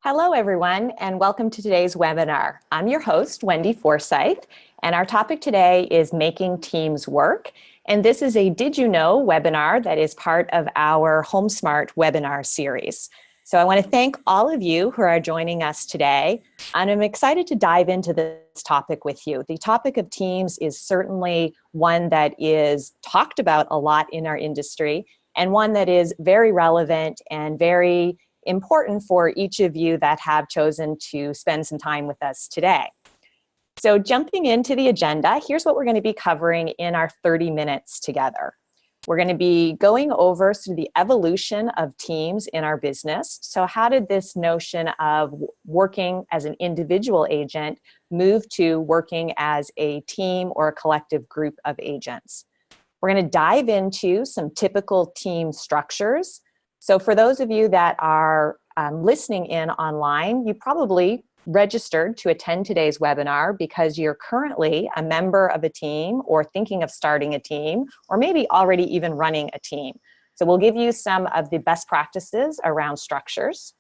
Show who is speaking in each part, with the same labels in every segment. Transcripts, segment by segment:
Speaker 1: Hello, everyone, and welcome to today's webinar. I'm your host, Wendy Forsyth, and our topic today is making teams work. And this is a Did You Know webinar that is part of our HomeSmart webinar series. So I want to thank all of you who are joining us today, and I'm excited to dive into this topic with you. The topic of teams is certainly one that is talked about a lot in our industry, and one that is very relevant and very important for each of you that have chosen to spend some time with us today. So jumping into the agenda, here's what we're going to be covering in our 30 minutes together. We're going to be going over sort of the evolution of teams in our business. So how did this notion of working as an individual agent move to working as a team or a collective group of agents? We're going to dive into some typical team structures. So for those of you that are listening in online, you probably registered to attend today's webinar because you're currently a member of a team or thinking of starting a team, or maybe already even running a team. So we'll give you some of the best practices around structures.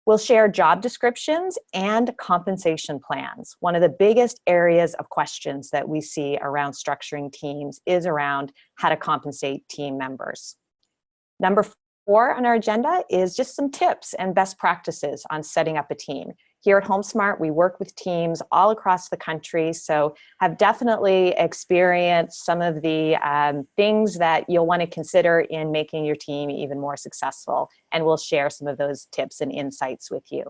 Speaker 1: We'll share job descriptions and compensation plans. One of the biggest areas of questions that we see around structuring teams is around how to compensate team members. Number 4 on our agenda is just some tips and best practices on setting up a team. Here at HomeSmart, we work with teams all across the country, so have definitely experienced some of the things that you'll want to consider in making your team even more successful, and we'll share some of those tips and insights with you.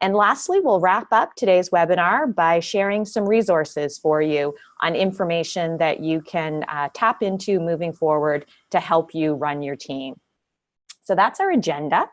Speaker 1: And lastly, we'll wrap up today's webinar by sharing some resources for you on information that you can tap into moving forward to help you run your team. So that's our agenda.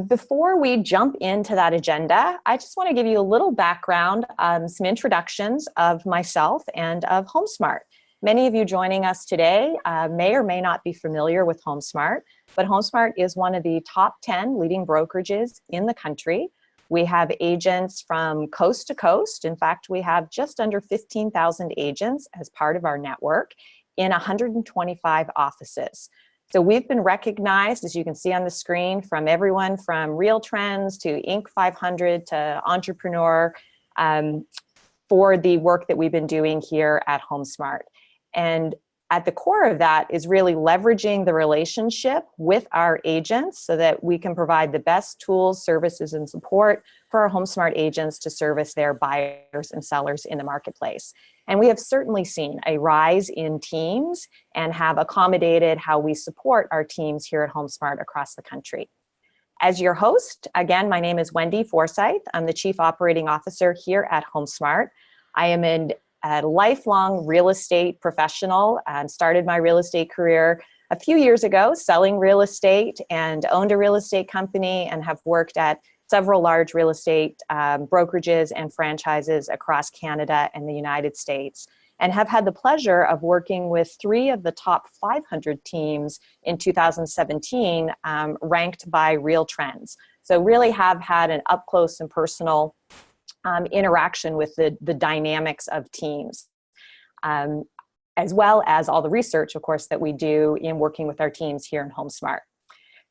Speaker 1: Before we jump into that agenda, I just want to give you a little background, some introductions of myself and of HomeSmart. Many of you joining us today may or may not be familiar with HomeSmart, but HomeSmart is one of the top 10 leading brokerages in the country. We have agents from coast to coast. In fact, we have just under 15,000 agents as part of our network in 125 offices. So we've been recognized, as you can see on the screen, from everyone from Real Trends to Inc. 500 to Entrepreneur for the work that we've been doing here at HomeSmart. And at the core of that is really leveraging the relationship with our agents so that we can provide the best tools, services, and support for our HomeSmart agents to service their buyers and sellers in the marketplace. And we have certainly seen a rise in teams and have accommodated how we support our teams here at HomeSmart across the country. As your host, again, my name is Wendy Forsyth. I'm the Chief Operating Officer here at HomeSmart. I am a lifelong real estate professional and started my real estate career a few years ago selling real estate and owned a real estate company and have worked at several large real estate brokerages and franchises across Canada and the United States, and have had the pleasure of working with 3 of the top 500 teams in 2017 ranked by Real Trends. So really have had an up close and personal interaction with the dynamics of teams, as well as all the research, of course, that we do in working with our teams here in HomeSmart.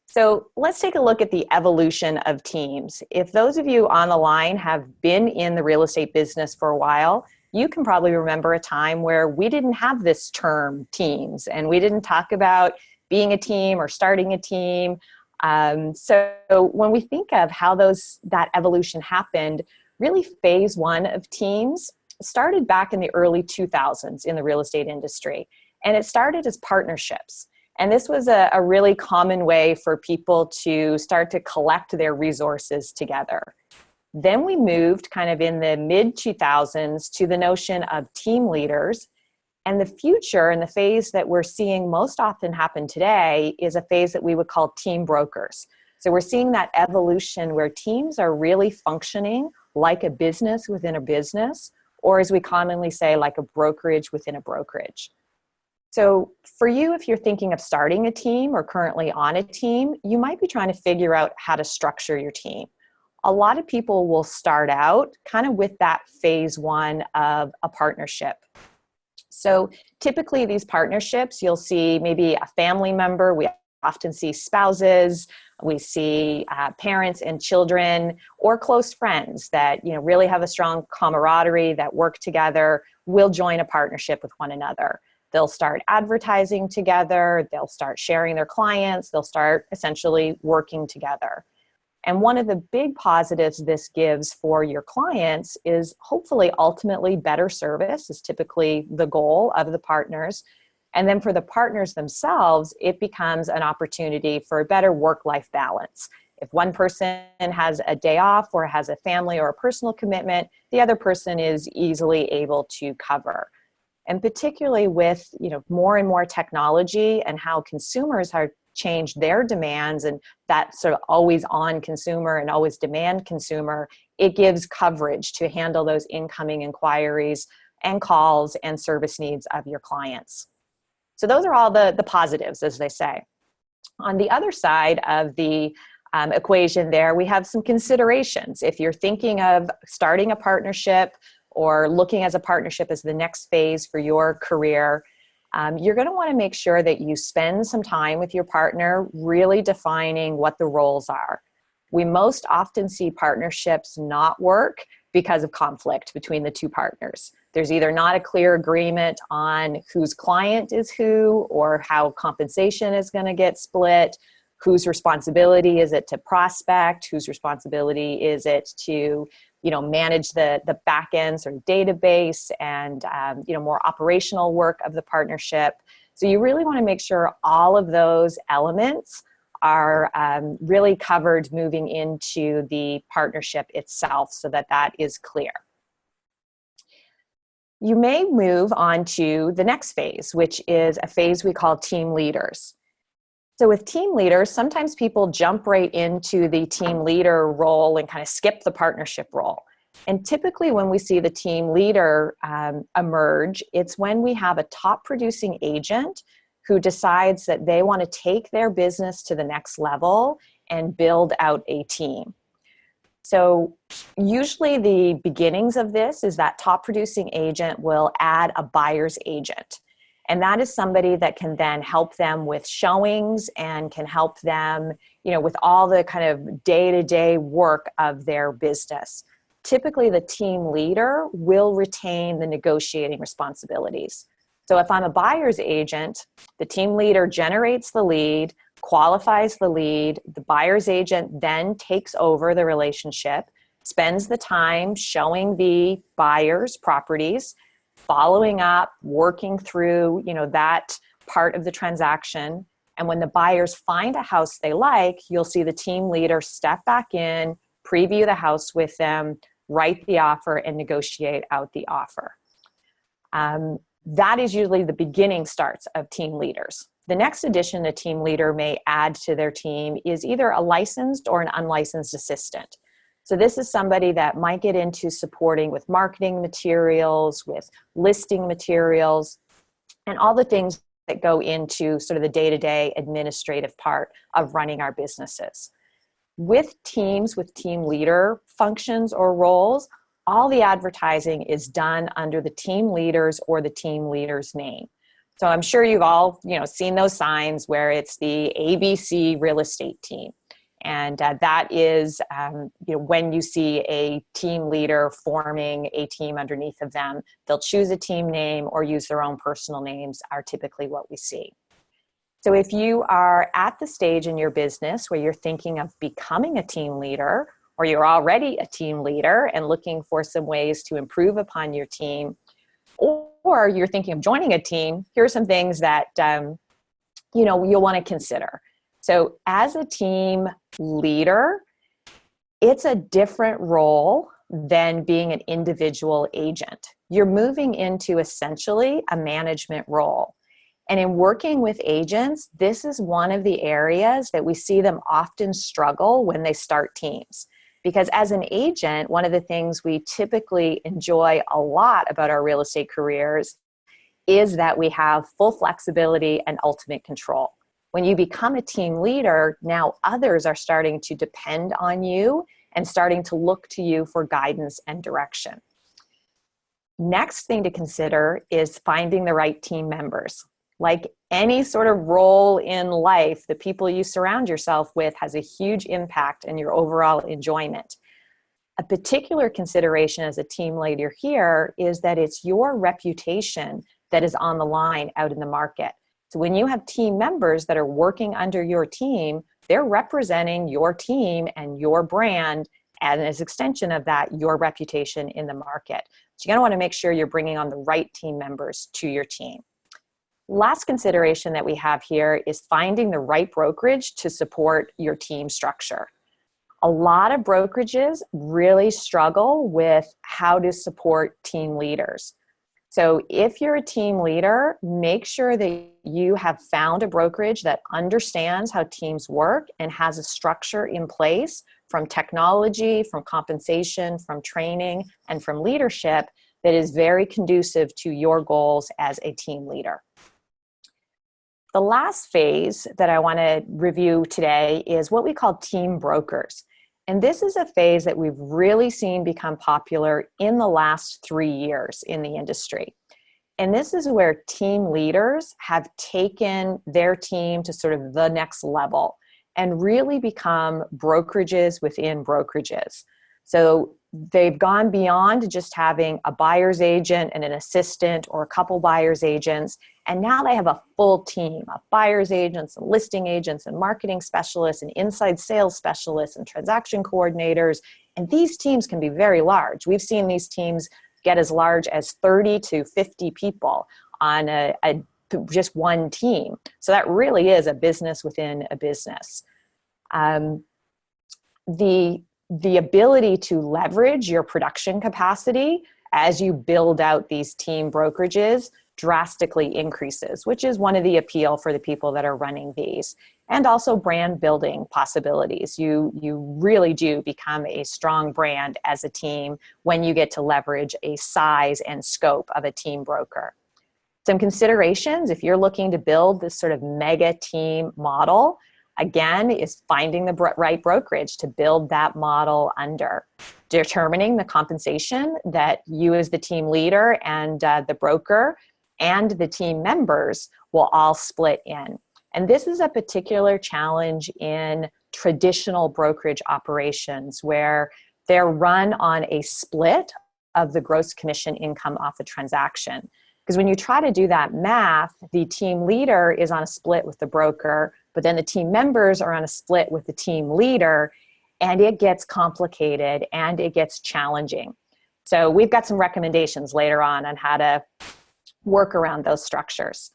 Speaker 1: So let's take a look at the evolution of teams. If those of you on the line have been in the real estate business for a while, you can probably remember a time where we didn't have this term teams, and we didn't talk about being a team or starting a team. So when we think of how that evolution happened, really phase 1 of teams started back in the early 2000s in the real estate industry. And it started as partnerships. And this was a really common way for people to start to collect their resources together. Then we moved kind of in the mid-2000s to the notion of team leaders. And the future and the phase that we're seeing most often happen today is a phase that we would call team brokers. So we're seeing that evolution where teams are really functioning like a business within a business, or as we commonly say, like a brokerage within a brokerage. So for you, if you're thinking of starting a team or currently on a team, you might be trying to figure out how to structure your team. A lot of people will start out kind of with that phase 1 of a partnership. So typically these partnerships, you'll see maybe a family member. We often see spouses, we see parents and children, or close friends that really have a strong camaraderie, that work together, will join a partnership with one another. They'll start advertising together, they'll start sharing their clients, they'll start essentially working together. And one of the big positives this gives for your clients is hopefully ultimately better service is typically the goal of the partners. And then for the partners themselves, it becomes an opportunity for a better work-life balance. If one person has a day off or has a family or a personal commitment, the other person is easily able to cover. And particularly with more and more technology and how consumers have changed their demands, and that sort of always on consumer and always demand consumer, it gives coverage to handle those incoming inquiries and calls and service needs of your clients. So those are all the positives, as they say. On the other side of the equation there, we have some considerations. If you're thinking of starting a partnership or looking as a partnership as the next phase for your career, you're going to want to make sure that you spend some time with your partner really defining what the roles are. We most often see partnerships not work because of conflict between the two partners. There's either not a clear agreement on whose client is who, or how compensation is going to get split, whose responsibility is it to prospect, whose responsibility is it to manage the back end sort of database and more operational work of the partnership. So you really want to make sure all of those elements are really covered moving into the partnership itself, so that is clear. You may move on to the next phase, which is a phase we call team leaders. So with team leaders, sometimes people jump right into the team leader role and kind of skip the partnership role. And typically when we see the team leader emerge, it's when we have a top producing agent who decides that they want to take their business to the next level and build out a team. So usually the beginnings of this is that top producing agent will add a buyer's agent. And that is somebody that can then help them with showings and can help them, with all the kind of day-to-day work of their business. Typically, the team leader will retain the negotiating responsibilities. So if I'm a buyer's agent, the team leader generates the lead, qualifies the lead, the buyer's agent then takes over the relationship, spends the time showing the buyer's properties, following up, working through, that part of the transaction. And when the buyers find a house they like, you'll see the team leader step back in, preview the house with them, write the offer, and negotiate out the offer. That is usually the beginning starts of team leaders. The next addition a team leader may add to their team is either a licensed or an unlicensed assistant. So this is somebody that might get into supporting with marketing materials, with listing materials, and all the things that go into sort of the day-to-day administrative part of running our businesses. With teams, with team leader functions or roles, all the advertising is done under the team leaders or the team leader's name. So I'm sure you've all, seen those signs where it's the ABC real estate team. And that is, when you see a team leader forming a team underneath of them, they'll choose a team name or use their own personal names are typically what we see. So if you are at the stage in your business where you're thinking of becoming a team leader, or you're already a team leader and looking for some ways to improve upon your team, or you're thinking of joining a team, here are some things that you'll want to consider. So as a team leader, it's a different role than being an individual agent. You're moving into essentially a management role. And in working with agents, this is one of the areas that we see them often struggle when they start teams. Because as an agent, one of the things we typically enjoy a lot about our real estate careers is that we have full flexibility and ultimate control. When you become a team leader, now others are starting to depend on you and starting to look to you for guidance and direction. Next thing to consider is finding the right team members. Like any sort of role in life, the people you surround yourself with has a huge impact in your overall enjoyment. A particular consideration as a team leader here is that it's your reputation that is on the line out in the market. So when you have team members that are working under your team, they're representing your team and your brand, and as an extension of that, your reputation in the market. So you're going to want to make sure you're bringing on the right team members to your team. Last consideration that we have here is finding the right brokerage to support your team structure. A lot of brokerages really struggle with how to support team leaders. So if you're a team leader, make sure that you have found a brokerage that understands how teams work and has a structure in place from technology, from compensation, from training, and from leadership that is very conducive to your goals as a team leader. The last phase that I want to review today is what we call team brokers. And this is a phase that we've really seen become popular in the last 3 years in the industry. And this is where team leaders have taken their team to sort of the next level and really become brokerages within brokerages. So they've gone beyond just having a buyer's agent and an assistant or a couple buyer's agents. And now they have a full team of buyer's agents and listing agents and marketing specialists and inside sales specialists and transaction coordinators. And these teams can be very large. We've seen these teams get as large as 30 to 50 people on just one team. So that really is a business within a business. The ability to leverage your production capacity as you build out these team brokerages drastically increases, which is one of the appeal for the people that are running these. And also brand building possibilities. You really do become a strong brand as a team when you get to leverage a size and scope of a team broker. Some considerations, if you're looking to build this sort of mega team model, again, is finding the right brokerage to build that model under. Determining the compensation that you as the team leader and the broker and the team members will all split in. And this is a particular challenge in traditional brokerage operations where they're run on a split of the gross commission income off the transaction. Because when you try to do that math, the team leader is on a split with the broker, but then the team members are on a split with the team leader, and it gets complicated and it gets challenging. So we've got some recommendations later on how to work around those structures.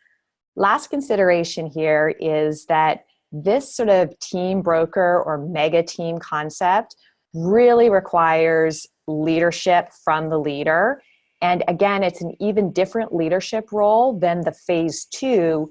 Speaker 1: Last consideration here is that this sort of team broker or mega team concept really requires leadership from the leader. And again, it's an even different leadership role than the phase 2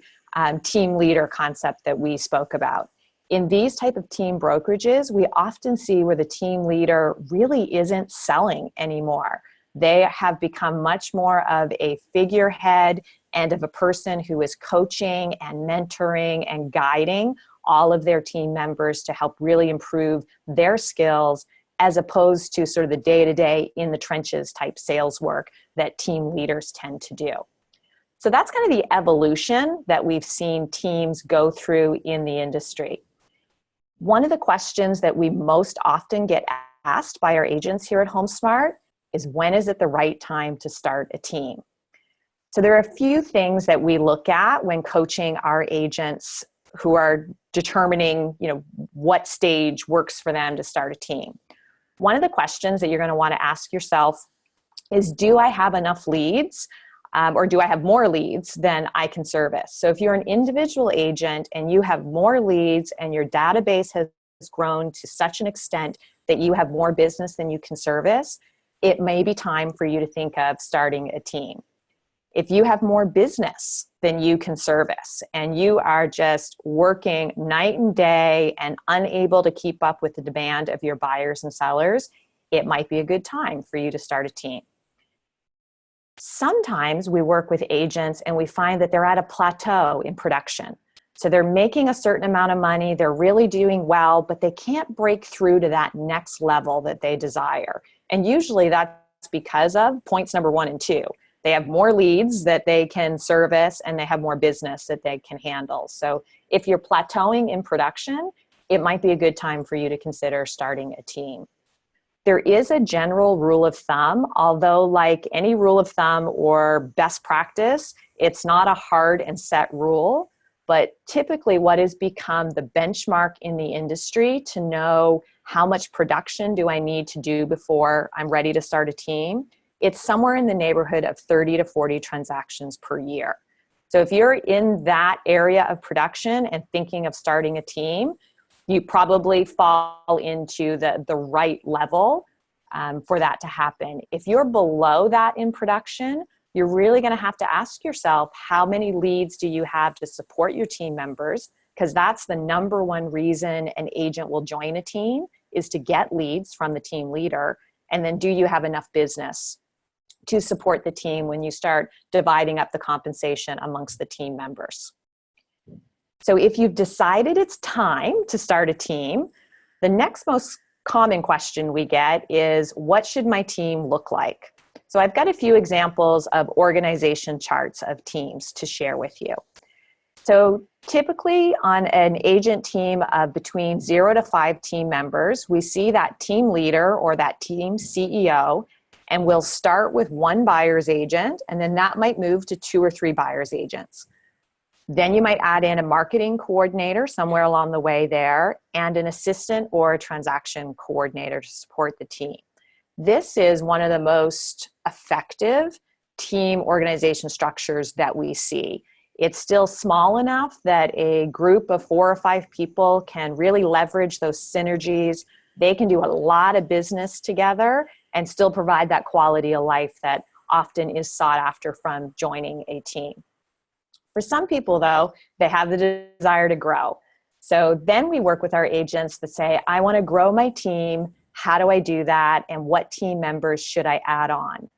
Speaker 1: team leader concept that we spoke about. In these type of team brokerages, we often see where the team leader really isn't selling anymore. They have become much more of a figurehead and of a person who is coaching and mentoring and guiding all of their team members to help really improve their skills, as opposed to sort of the day-to-day in the trenches type sales work that team leaders tend to do. So that's kind of the evolution that we've seen teams go through in the industry. One of the questions that we most often get asked by our agents here at HomeSmart is, when is it the right time to start a team? So there are a few things that we look at when coaching our agents who are determining, what stage works for them to start a team. One of the questions that you're going to want to ask yourself is, do I have enough leads? Or do I have more leads than I can service? So if you're an individual agent and you have more leads and your database has grown to such an extent that you have more business than you can service, it may be time for you to think of starting a team. If you have more business than you can service and you are just working night and day and unable to keep up with the demand of your buyers and sellers, it might be a good time for you to start a team. Sometimes we work with agents and we find that they're at a plateau in production. So they're making a certain amount of money, they're really doing well, but they can't break through to that next level that they desire. And usually that's because of points number 1 and 2. They have more leads that they can service, and they have more business that they can handle. So if you're plateauing in production, it might be a good time for you to consider starting a team. There is a general rule of thumb, although like any rule of thumb or best practice, it's not a hard and set rule, but typically what has become the benchmark in the industry to know how much production do I need to do before I'm ready to start a team, it's somewhere in the neighborhood of 30 to 40 transactions per year. So if you're in that area of production and thinking of starting a team, you probably fall into the right level for that to happen. If you're below that in production, you're really going to have to ask yourself, how many leads do you have to support your team members? Because that's the number one reason an agent will join a team, is to get leads from the team leader. And then do you have enough business to support the team when you start dividing up the compensation amongst the team members? So if you've decided it's time to start a team, the next most common question we get is, what should my team look like? So I've got a few examples of organization charts of teams to share with you. So typically on an agent team of between 0 to 5 team members, we see that team leader or that team CEO, and we'll start with 1 buyer's agent, and then that might move to 2 or 3 buyer's agents. Then you might add in a marketing coordinator somewhere along the way there, and an assistant or a transaction coordinator to support the team. This is one of the most effective team organization structures that we see. It's still small enough that a group of 4 or 5 people can really leverage those synergies. They can do a lot of business together and still provide that quality of life that often is sought after from joining a team. For some people, though, they have the desire to grow. So then we work with our agents that say, I want to grow my team. How do I do that? And what team members should I add on?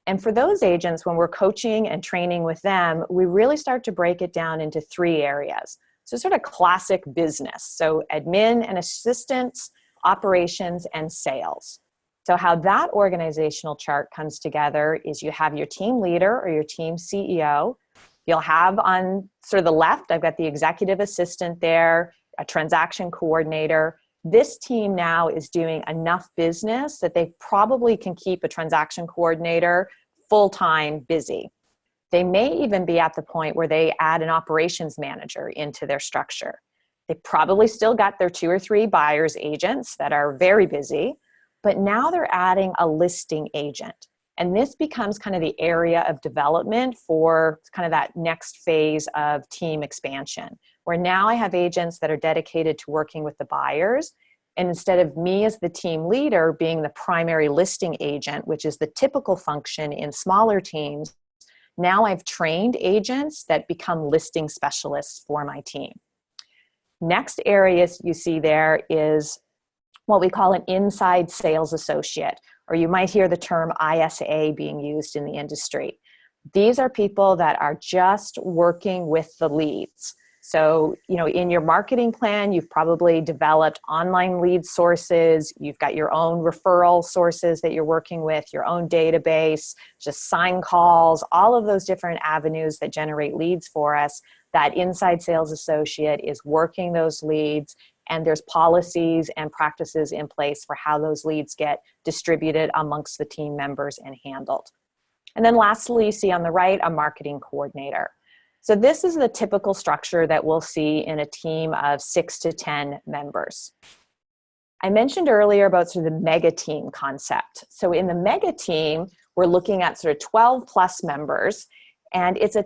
Speaker 1: And for those agents, when we're coaching and training with them, we really start to break it down into 3 areas. So sort of classic business. So admin and assistants, operations, and sales. So how that organizational chart comes together is you have your team leader or your team CEO. You'll have on sort of the left, I've got the executive assistant there, a transaction coordinator. This team now is doing enough business that they probably can keep a transaction coordinator full-time busy. They may even be at the point where they add an operations manager into their structure. They probably still got their 2 or 3 buyer's agents that are very busy, but now they're adding a listing agent. And this becomes kind of the area of development for kind of that next phase of team expansion, where now I have agents that are dedicated to working with the buyers. And instead of me as the team leader being the primary listing agent, which is the typical function in smaller teams, now I've trained agents that become listing specialists for my team. Next area you see there is what we call an inside sales associate, or you might hear the term ISA being used in the industry. These are people that are just working with the leads. So, in your marketing plan, you've probably developed online lead sources. You've got your own referral sources that you're working with, your own database, just sign calls, all of those different avenues that generate leads for us. That inside sales associate is working those leads, and there's policies and practices in place for how those leads get distributed amongst the team members and handled. And then lastly, you see on the right, a marketing coordinator. So this is the typical structure that we'll see in a team of 6 to 10 members. I mentioned earlier about sort of the mega team concept. So in the mega team, we're looking at sort of 12 plus members, and it's a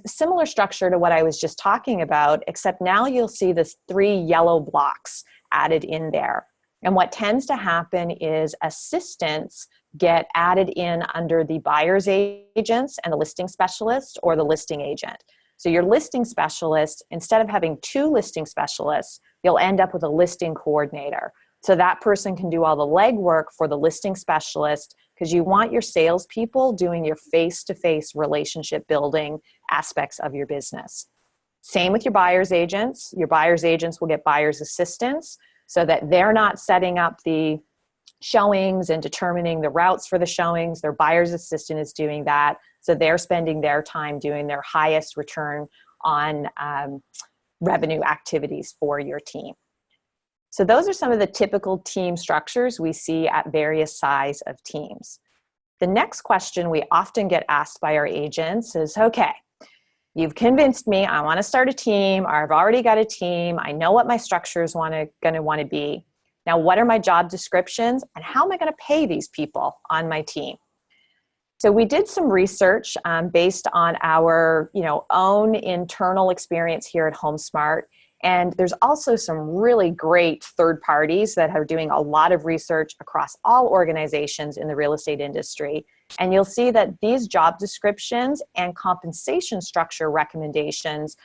Speaker 1: similar structure to what I was just talking about, except now you'll see this 3 yellow blocks added in there. And what tends to happen is assistants get added in under the buyer's agents and the listing specialist or the listing agent. So your listing specialist, instead of having 2 listing specialists, you'll end up with a listing coordinator. So that person can do all the legwork for the listing specialist, because you want your salespeople doing your face-to-face relationship building aspects of your business. Same with your buyer's agents. Your buyer's agents will get buyer's assistants so that they're not setting up the showings and determining the routes for the showings. Their buyer's assistant is doing that. So they're spending their time doing their highest return on revenue activities for your team. So those are some of the typical team structures we see at various size of teams. The next question we often get asked by our agents is, okay, you've convinced me I want to start a team, or I've already got a team, I know what my structures going to want to be. Now, what are my job descriptions, and how am I going to pay these people on my team? So we did some research based on our own internal experience here at HomeSmart. And there's also some really great third parties that are doing a lot of research across all organizations in the real estate industry. And you'll see that these job descriptions and compensation structure recommendations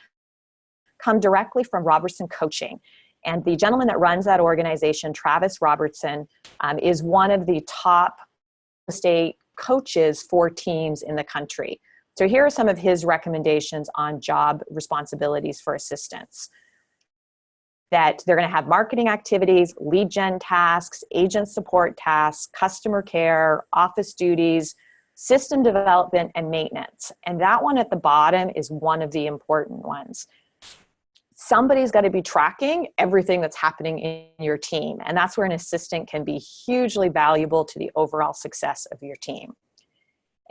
Speaker 1: come directly from Robertson Coaching. And the gentleman that runs that organization, Travis Robertson, is one of the top real estate coaches for teams in the country. So here are some of his recommendations on job responsibilities for assistants. That they're going to have marketing activities, lead gen tasks, agent support tasks, customer care, office duties, system development, and maintenance. And that one at the bottom is one of the important ones. Somebody's got to be tracking everything that's happening in your team. And that's where an assistant can be hugely valuable to the overall success of your team.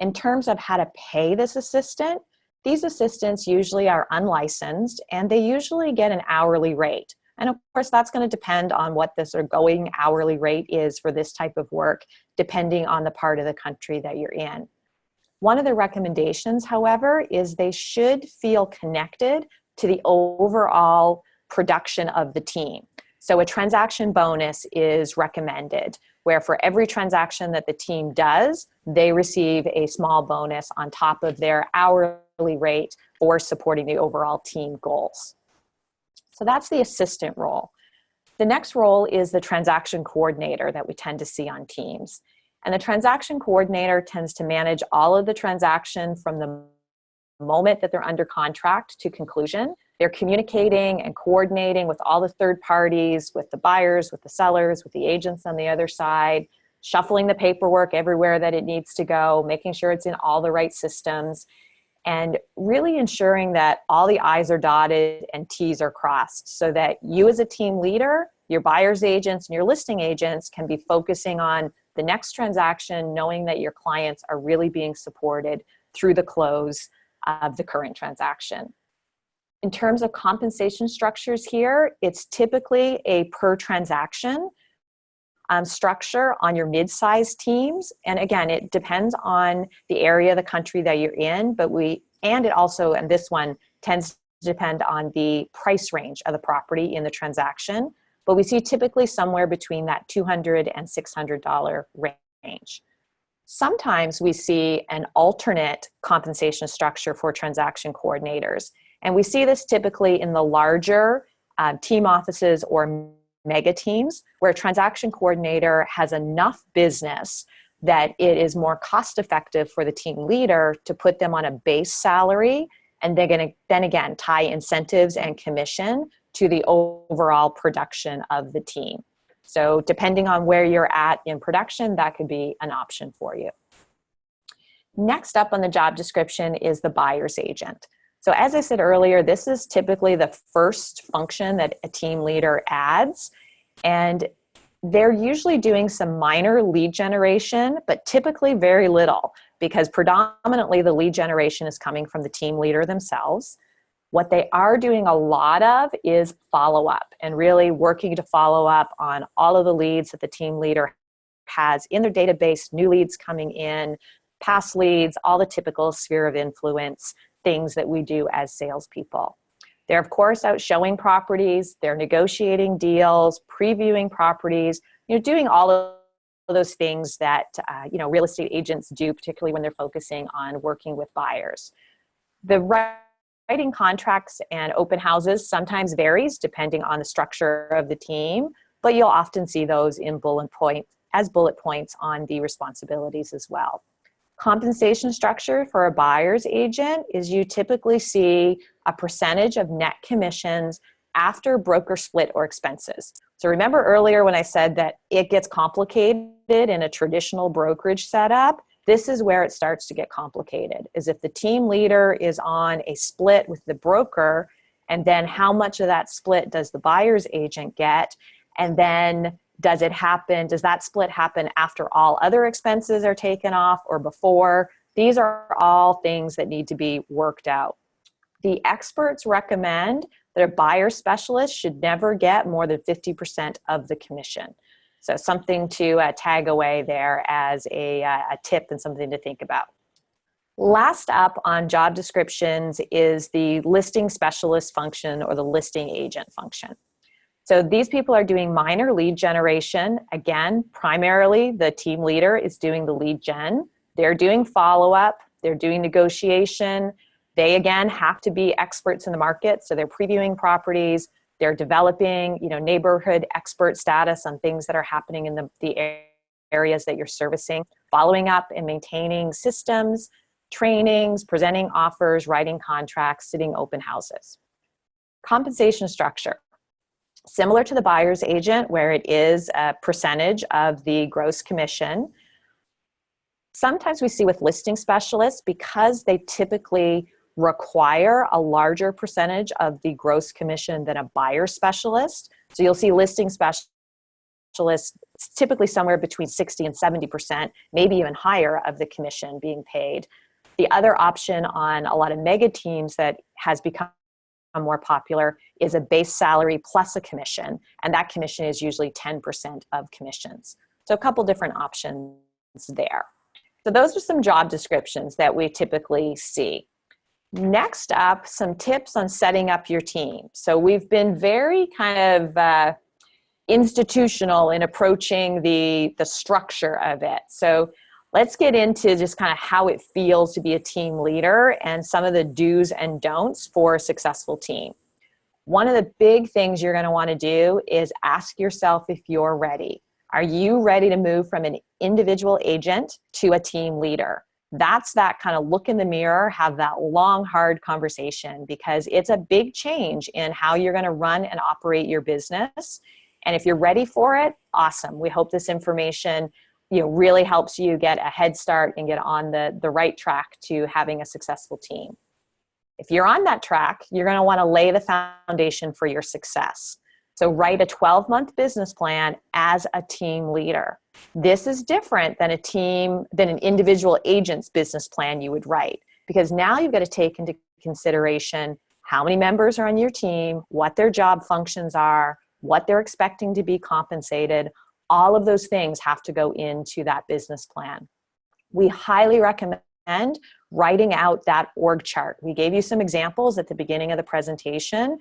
Speaker 1: In terms of how to pay this assistant, these assistants usually are unlicensed and they usually get an hourly rate. And of course, that's going to depend on what the sort of going hourly rate is for this type of work, depending on the part of the country that you're in. One of the recommendations, however, is they should feel connected to the overall production of the team. So a transaction bonus is recommended, where for every transaction that the team does, they receive a small bonus on top of their hourly rate for supporting the overall team goals. So that's the assistant role. The next role is the transaction coordinator that we tend to see on teams. And the transaction coordinator tends to manage all of the transaction from the moment that they're under contract to conclusion. They're communicating and coordinating with all the third parties, with the buyers, with the sellers, with the agents on the other side, shuffling the paperwork everywhere that it needs to go, making sure it's in all the right systems, and really ensuring that all the I's are dotted and T's are crossed so that you as a team leader, your buyer's agents, and your listing agents can be focusing on the next transaction, knowing that your clients are really being supported through the close of the current transaction. In terms of compensation structures here, it's typically a per transaction structure on your mid-sized teams. And again, it depends on the area of the country that you're in, and this one tends to depend on the price range of the property in the transaction. But we see typically somewhere between that $200 and $600 range. Sometimes we see an alternate compensation structure for transaction coordinators. And we see this typically in the larger team offices or mega teams, where a transaction coordinator has enough business that it is more cost effective for the team leader to put them on a base salary, and they're going to then again tie incentives and commission to the overall production of the team. So depending on where you're at in production, that could be an option for you. Next up on the job description is the buyer's agent. So as I said earlier, this is typically the first function that a team leader adds, and they're usually doing some minor lead generation, but typically very little, because predominantly the lead generation is coming from the team leader themselves. What they are doing a lot of is follow-up and really working to follow up on all of the leads that the team leader has in their database, new leads coming in, past leads, all the typical sphere of influence things that we do as salespeople. They're, of course, out showing properties, they're negotiating deals, previewing properties, doing all of those things that real estate agents do, particularly when they're focusing on working with buyers. The writing contracts and open houses sometimes varies depending on the structure of the team, but you'll often see those in bullet points on the responsibilities as well. Compensation structure for a buyer's agent is you typically see a percentage of net commissions after broker split or expenses. So remember earlier when I said that it gets complicated in a traditional brokerage setup? This is where it starts to get complicated, is if the team leader is on a split with the broker, and then how much of that split does the buyer's agent get? And then does that split happen after all other expenses are taken off or before? These are all things that need to be worked out. The experts recommend that a buyer specialist should never get more than 50% of the commission. So something to tag away there as a tip and something to think about. Last up on job descriptions is the listing specialist function or the listing agent function. So these people are doing minor lead generation. Again, primarily the team leader is doing the lead gen. They're doing follow-up, they're doing negotiation. They, again, have to be experts in the market. So they're previewing properties, they're developing, neighborhood expert status on things that are happening in the areas that you're servicing, following up and maintaining systems, trainings, presenting offers, writing contracts, sitting open houses. Compensation structure. Similar to the buyer's agent, where it is a percentage of the gross commission. Sometimes we see with listing specialists, because they typically require a larger percentage of the gross commission than a buyer specialist. So you'll see listing specialists typically somewhere between 60 and 70%, maybe even higher of the commission being paid. The other option on a lot of mega teams that has become more popular is a base salary plus a commission, and that commission is usually 10% of commissions. So a couple different options there. So those are some job descriptions that we typically see. Next up, some tips on setting up your team. So we've been very kind of institutional in approaching the structure of it. So let's get into just kind of how it feels to be a team leader and some of the do's and don'ts for a successful team. One of the big things you're going to want to do is ask yourself if you're ready. Are you ready to move from an individual agent to a team leader? That's that kind of look in the mirror, have that long, hard conversation, because it's a big change in how you're going to run and operate your business. And if you're ready for it, awesome. We hope this information really helps you get a head start and get on the right track to having a successful team. If you're on that track, you're going to want to lay the foundation for your success. So write a 12-month business plan as a team leader. This is different than an individual agent's business plan you would write, because now you've got to take into consideration how many members are on your team, what their job functions are, what they're expecting to be compensated. All of those things have to go into that business plan. We highly recommend writing out that org chart. We gave you some examples at the beginning of the presentation.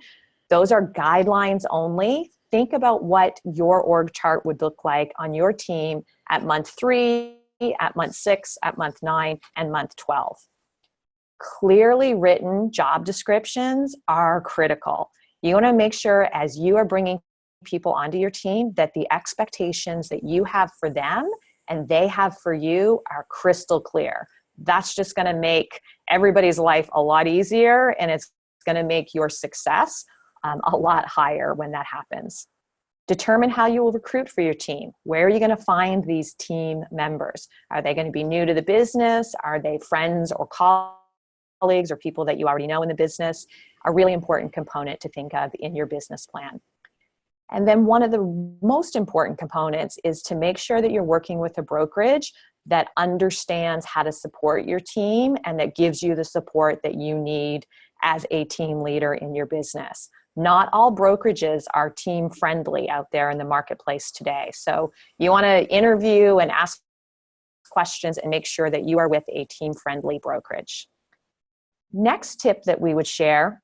Speaker 1: Those are guidelines only. Think about what your org chart would look like on your team at month 3, at month 6, at month 9, and month 12. Clearly written job descriptions are critical. You want to make sure as you are bringing people onto your team that the expectations that you have for them and they have for you are crystal clear. That's just going to make everybody's life a lot easier, and it's going to make your success a lot higher when that happens. Determine how you will recruit for your team. Where are you going to find these team members? Are they going to be new to the business? Are they friends or colleagues or people that you already know in the business? A really important component to think of in your business plan. And then one of the most important components is to make sure that you're working with a brokerage that understands how to support your team and that gives you the support that you need as a team leader in your business. Not all brokerages are team friendly out there in the marketplace today. So you want to interview and ask questions and make sure that you are with a team friendly brokerage. Next tip that we would share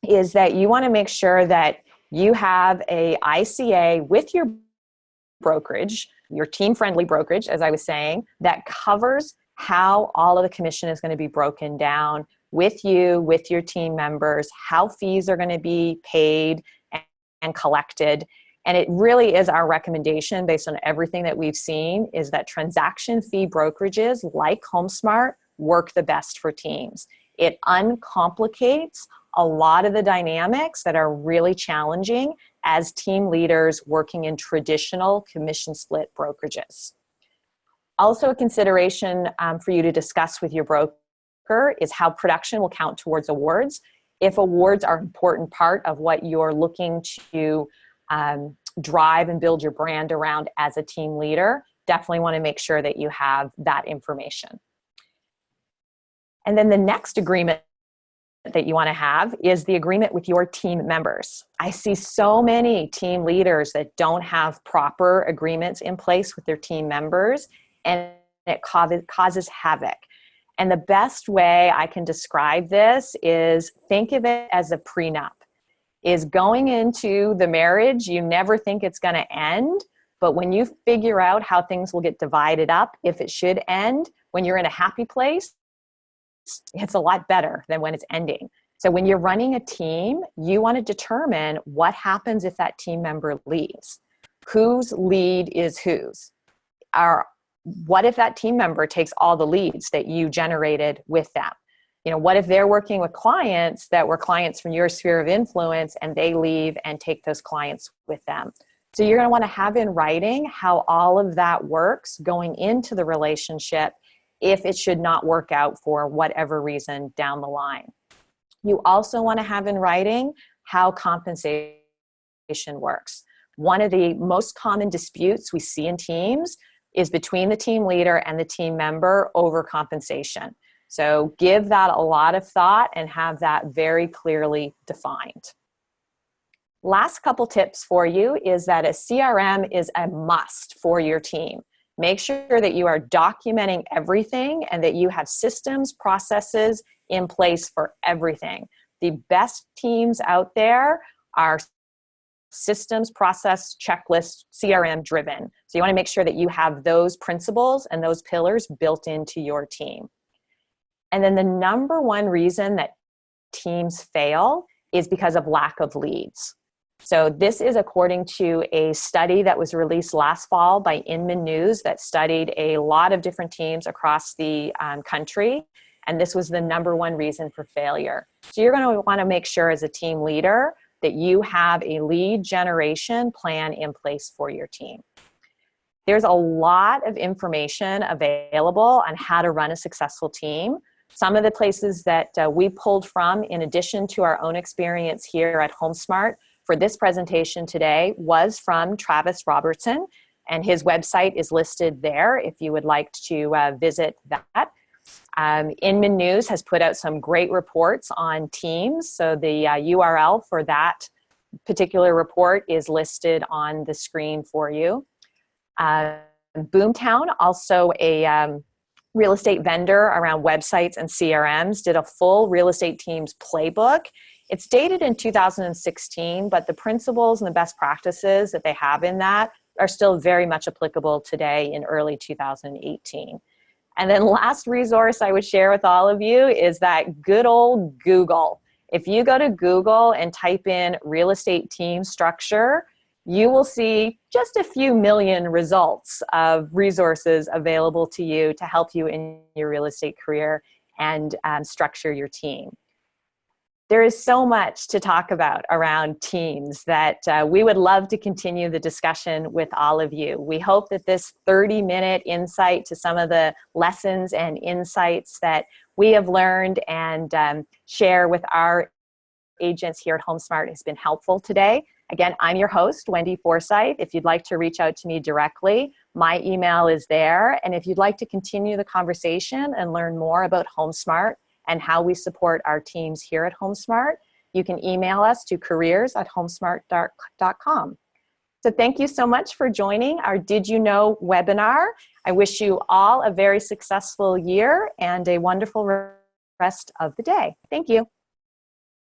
Speaker 1: is that you want to make sure that you have a ICA with your brokerage, your team-friendly brokerage, as I was saying, that covers how all of the commission is going to be broken down with you, with your team members, how fees are going to be paid and collected. And it really is our recommendation, based on everything that we've seen, is that transaction fee brokerages like HomeSmart work the best for teams. It uncomplicates a lot of the dynamics that are really challenging as team leaders working in traditional commission split brokerages. Also, a consideration for you to discuss with your broker is how production will count towards awards. If awards are an important part of what you're looking to drive and build your brand around as a team leader, definitely want to make sure that you have that information. And then the next agreement that you want to have is the agreement with your team members. I see so many team leaders that don't have proper agreements in place with their team members, and it causes havoc. And the best way I can describe this is think of it as a prenup. Is going into the marriage, you never think it's going to end, but when you figure out how things will get divided up, if it should end, when you're in a happy place, it's a lot better than when it's ending. So when you're running a team, you want to determine what happens if that team member leaves. Whose lead is whose? What if that team member takes all the leads that you generated with them? What if they're working with clients that were clients from your sphere of influence and they leave and take those clients with them? So you're going to want to have in writing how all of that works going into the relationship if it should not work out for whatever reason down the line. You also want to have in writing how compensation works. One of the most common disputes we see in teams is between the team leader and the team member over compensation. So give that a lot of thought and have that very clearly defined. Last couple tips for you is that a CRM is a must for your team. Make sure that you are documenting everything and that you have systems, processes in place for everything. The best teams out there are systems, process, checklist, CRM driven. So you want to make sure that you have those principles and those pillars built into your team. And then the number one reason that teams fail is because of lack of leads. So this is according to a study that was released last fall by Inman News that studied a lot of different teams across the country. And this was the number one reason for failure. So you're going to want to make sure as a team leader that you have a lead generation plan in place for your team. There's a lot of information available on how to run a successful team. Some of the places that we pulled from, in addition to our own experience here at HomeSmart for this presentation today, was from Travis Robertson, and his website is listed there if you would like to visit that. Inman News has put out some great reports on teams, so the URL for that particular report is listed on the screen for you. Boomtown, also a real estate vendor around websites and CRMs, did a full real estate teams playbook. It's dated in 2016, but the principles and the best practices that they have in that are still very much applicable today in early 2018. And then last resource I would share with all of you is that good old Google. If you go to Google and type in real estate team structure, you will see just a few million results of resources available to you to help you in your real estate career and structure your team. There is so much to talk about around teams that we would love to continue the discussion with all of you. We hope that this 30-minute insight to some of the lessons and insights that we have learned and share with our agents here at HomeSmart has been helpful today. Again, I'm your host, Wendy Forsythe. If you'd like to reach out to me directly, my email is there. And if you'd like to continue the conversation and learn more about HomeSmart and how we support our teams here at HomeSmart, you can email us to careers@homesmart.com. So thank you so much for joining our Did You Know webinar. I wish you all a very successful year and a wonderful rest of the day. Thank you.